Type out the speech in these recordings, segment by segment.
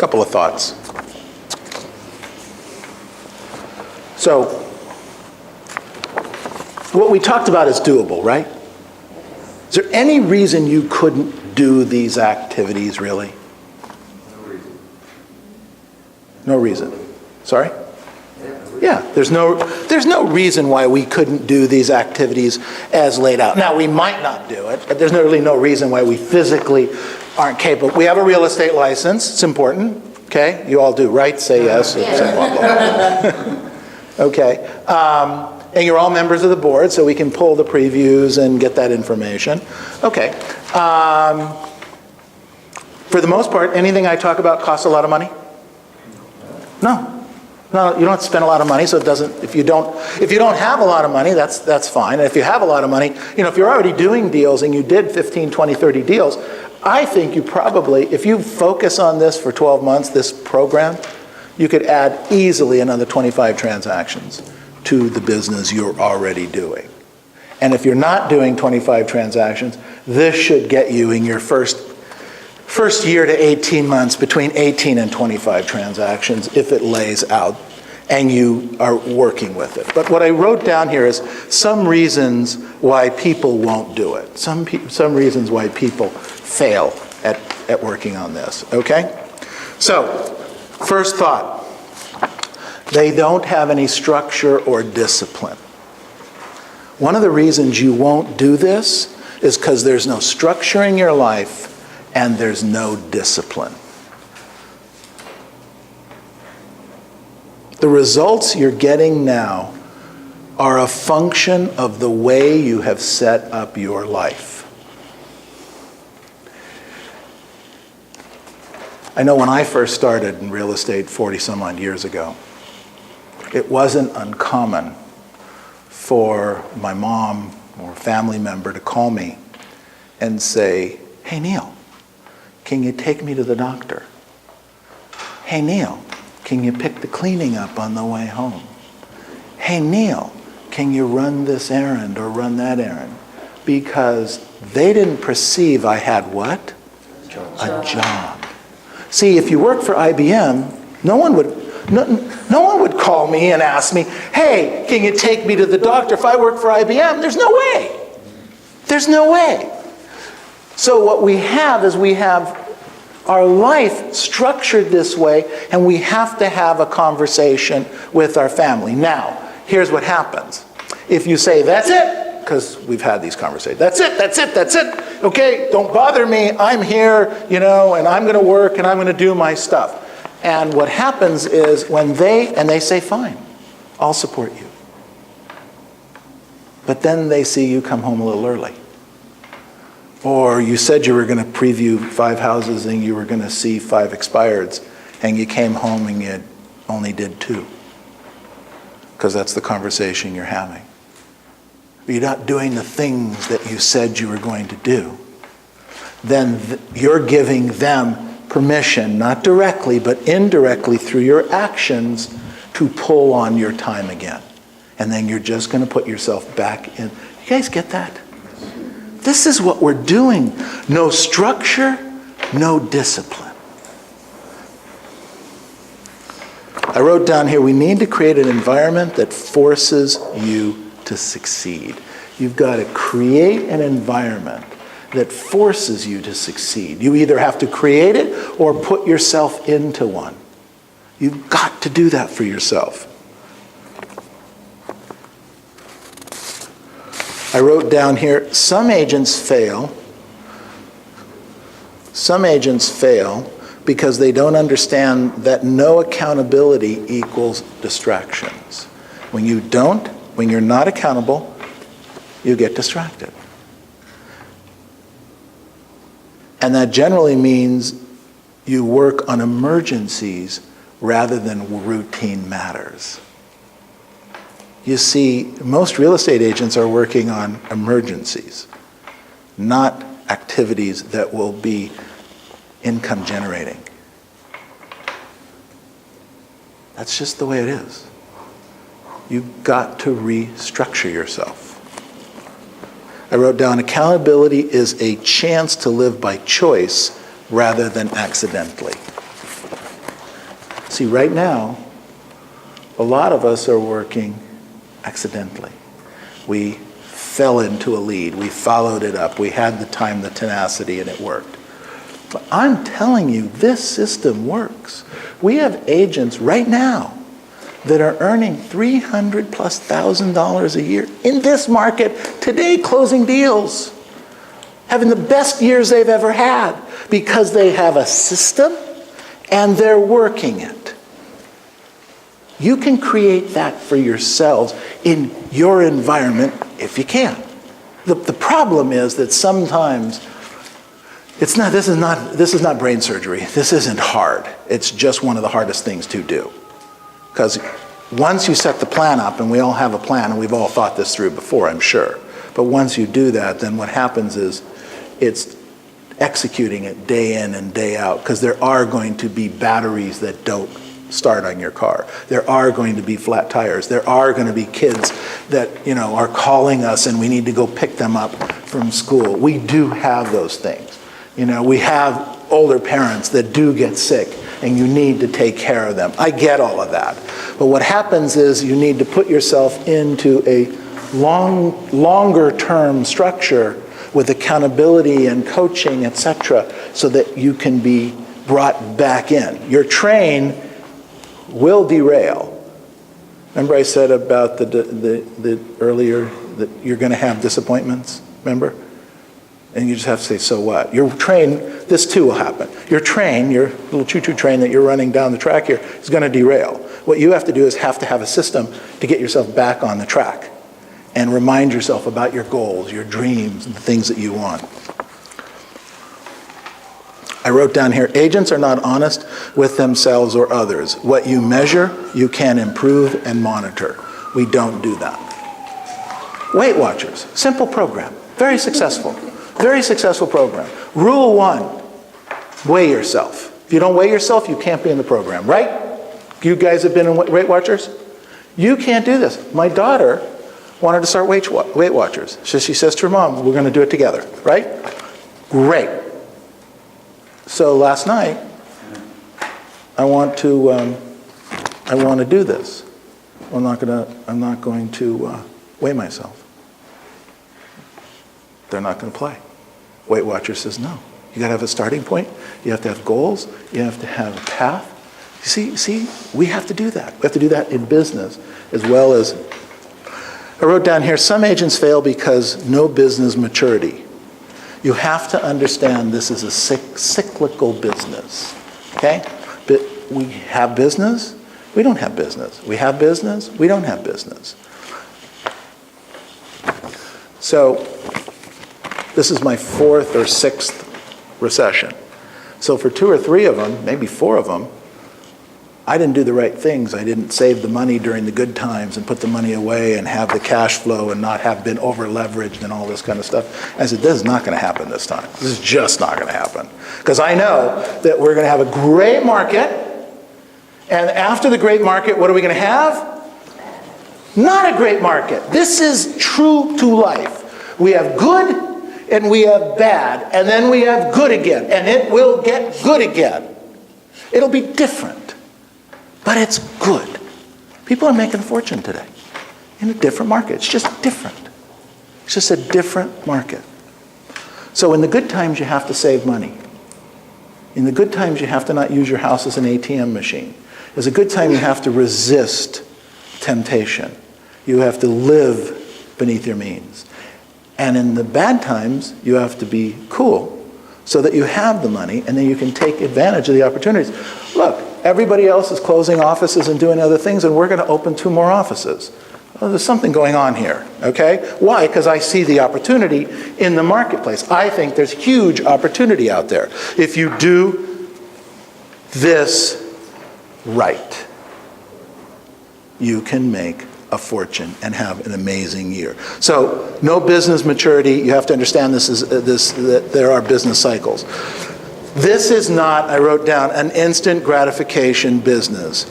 couple of thoughts. So, what we talked about is doable, right? Is there any reason you couldn't do these activities, really? No reason. No reason. Sorry? Yeah, there's no reason why we couldn't do these activities as laid out. Now, we might not do it, but there's really no reason why we physically aren't capable. We have a real estate license. It's important. Okay? You all do, right? Say yes. Say blah, blah. Okay. And you're all members of the board, so we can pull the previews and get that information. Okay. For the most part, anything I talk about costs a lot of money? No. No, you don't have to spend a lot of money, so it doesn't, if you don't have a lot of money, that's fine. And if you have a lot of money, if you're already doing deals and you did 15, 20, 30 deals, I think you probably, if you focus on this for 12 months, this program, you could add easily another 25 transactions to the business you're already doing. And if you're not doing 25 transactions, this should get you in your first year to 18 months between 18 and 25 transactions if it lays out and you are working with it. But what I wrote down here is some reasons why people won't do it. Some reasons why people fail at working on this, okay? So, first thought. They don't have any structure or discipline. One of the reasons you won't do this is because there's no structure in your life and there's no discipline. The results you're getting now are a function of the way you have set up your life. I know when I first started in real estate 40 some odd years ago, it wasn't uncommon for my mom or a family member to call me and say, "Hey Neil, can you take me to the doctor? Hey Neil, can you pick the cleaning up on the way home? Hey Neil, can you run this errand or run that errand?" Because they didn't perceive I had what? A job. See, if you work for IBM, no one would call me and ask me, "Hey, can you take me to the doctor?" If I work for IBM, there's no way. There's no way. So what we have is we have our life structured this way, and we have to have a conversation with our family. Now, here's what happens. If you say, "That's it," because we've had these conversations, "That's it, okay, don't bother me, I'm here, and I'm going to work and I'm going to do my stuff." And what happens is when they say, "Fine, I'll support you." But then they see you come home a little early. Or you said you were going to preview 5 houses and you were going to see 5 expireds, and you came home and you only did 2. Because that's the conversation you're having. You're not doing the things that you said you were going to do. Then you're giving them permission, not directly, but indirectly through your actions, to pull on your time again. And then you're just going to put yourself back in. You guys get that? This is what we're doing. No structure, no discipline. I wrote down here, we need to create an environment that forces you to succeed. You've got to create an environment that forces you to succeed. You either have to create it or put yourself into one. You've got to do that for yourself. I wrote down here, some agents fail because they don't understand that no accountability equals distractions. When you're not accountable, you get distracted. And that generally means you work on emergencies rather than routine matters. You see, most real estate agents are working on emergencies, not activities that will be income generating. That's just the way it is. You've got to restructure yourself. I wrote down, accountability is a chance to live by choice rather than accidentally. See, right now, a lot of us are working accidentally. We fell into a lead. We followed it up. We had the time, the tenacity, and it worked. But I'm telling you, this system works. We have agents right now that are earning $300,000+ a year in this market today, closing deals, having the best years they've ever had because they have a system and they're working it. You can create that for yourselves in your environment if you can. The problem is that sometimes this is not brain surgery. This isn't hard. It's just one of the hardest things to do. Because once you set the plan up, and we all have a plan, and we've all thought this through before, I'm sure. But once you do that, then what happens is it's executing it day in and day out, because there are going to be batteries that don't start on your car. There are going to be flat tires. There are going to be kids that, are calling us and we need to go pick them up from school. We do have those things. We have older parents that do get sick and you need to take care of them. I get all of that. But what happens is you need to put yourself into a longer term structure with accountability and coaching, etc., so that you can be brought back in. Your train will derail. Remember I said about the earlier that you're going to have disappointments, remember? And you just have to say, so what? Your train, this too will happen. Your train, your little choo-choo train that you're running down the track here is going to derail. What you have to do is have to have a system to get yourself back on the track and remind yourself about your goals, your dreams, and the things that you want. I wrote down here, agents are not honest with themselves or others. What you measure, you can improve and monitor. We don't do that. Weight Watchers, simple program, very successful program. Rule 1, weigh yourself. If you don't weigh yourself, you can't be in the program, right? You guys have been in Weight Watchers? You can't do this. My daughter wanted to start Weight Watchers. So she says to her mom, we're going to do it together, right? Great. So last night, I want to do this. I'm not going to weigh myself. They're not going to play. Weight Watchers says no. You got to have a starting point. You have to have goals. You have to have a path. See, we have to do that. We have to do that in business as well as. I wrote down here, some agents fail because no business maturity. You have to understand this is a cyclical business, okay? But we have business, we don't have business. We have business, we don't have business. So this is my 4th or 6th recession. So for 2 or 3 of them, maybe 4 of them, I didn't do the right things. I didn't save the money during the good times and put the money away and have the cash flow and not have been over leveraged and all this kind of stuff. I said, this is not going to happen this time. This is just not going to happen. Because I know that we're going to have a great market, and after the great market, what are we going to have? Not a great market. This is true to life. We have good and we have bad, and then we have good again, and it will get good again. It'll be different. But it's good. People are making a fortune today in a different market. It's just different. It's just a different market. So in the good times, you have to save money. In the good times, you have to not use your house as an ATM machine. As a good time, you have to resist temptation. You have to live beneath your means. And in the bad times, you have to be cool so that you have the money and then you can take advantage of the opportunities. Look, everybody else is closing offices and doing other things, and we're going to open 2 more offices. Well, there's something going on here, okay? Why? Because I see the opportunity in the marketplace. I think there's huge opportunity out there. If you do this right, you can make a fortune and have an amazing year. So, no business maturity. You have to understand that there are business cycles. This is not, I wrote down, an instant gratification business.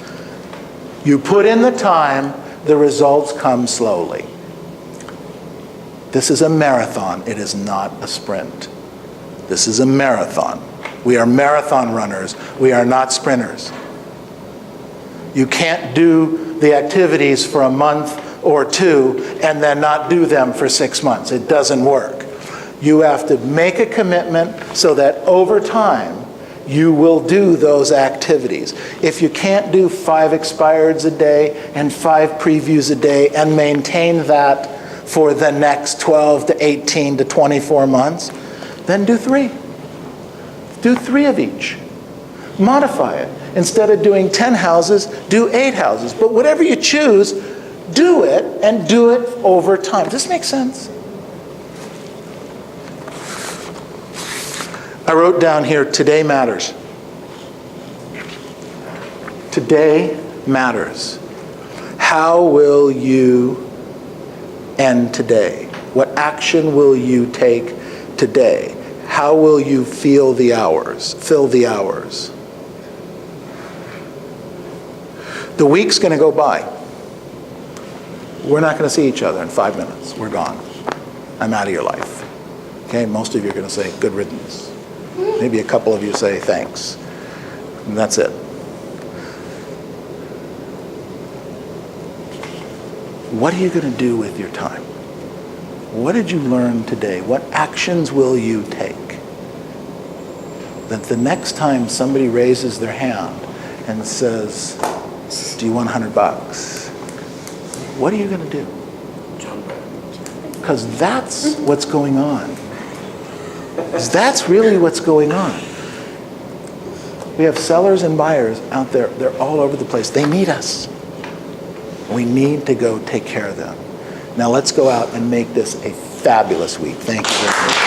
You put in the time, the results come slowly. This is a marathon. It is not a sprint. This is a marathon. We are marathon runners. We are not sprinters. You can't do the activities for a month or two and then not do them for 6 months. It doesn't work. You have to make a commitment so that over time, you will do those activities. If you can't do 5 expireds a day and 5 previews a day and maintain that for the next 12 to 18 to 24 months, then do 3. Do 3 of each. Modify it. Instead of doing 10 houses, do 8 houses. But whatever you choose, do it and do it over time. Does this make sense? I wrote down here, today matters. Today matters. How will you end today? What action will you take today? How will you fill the hours? The week's going to go by. We're not going to see each other in 5 minutes. We're gone. I'm out of your life. Okay, most of you are going to say, good riddance. Maybe a couple of you say, thanks. And that's it. What are you going to do with your time? What did you learn today? What actions will you take? That the next time somebody raises their hand and says, do you want $100? What are you going to do? Because that's what's going on. That's really what's going on. We have sellers and buyers out there. They're all over the place. They need us. We need to go take care of them. Now let's go out and make this a fabulous week. Thank you very much.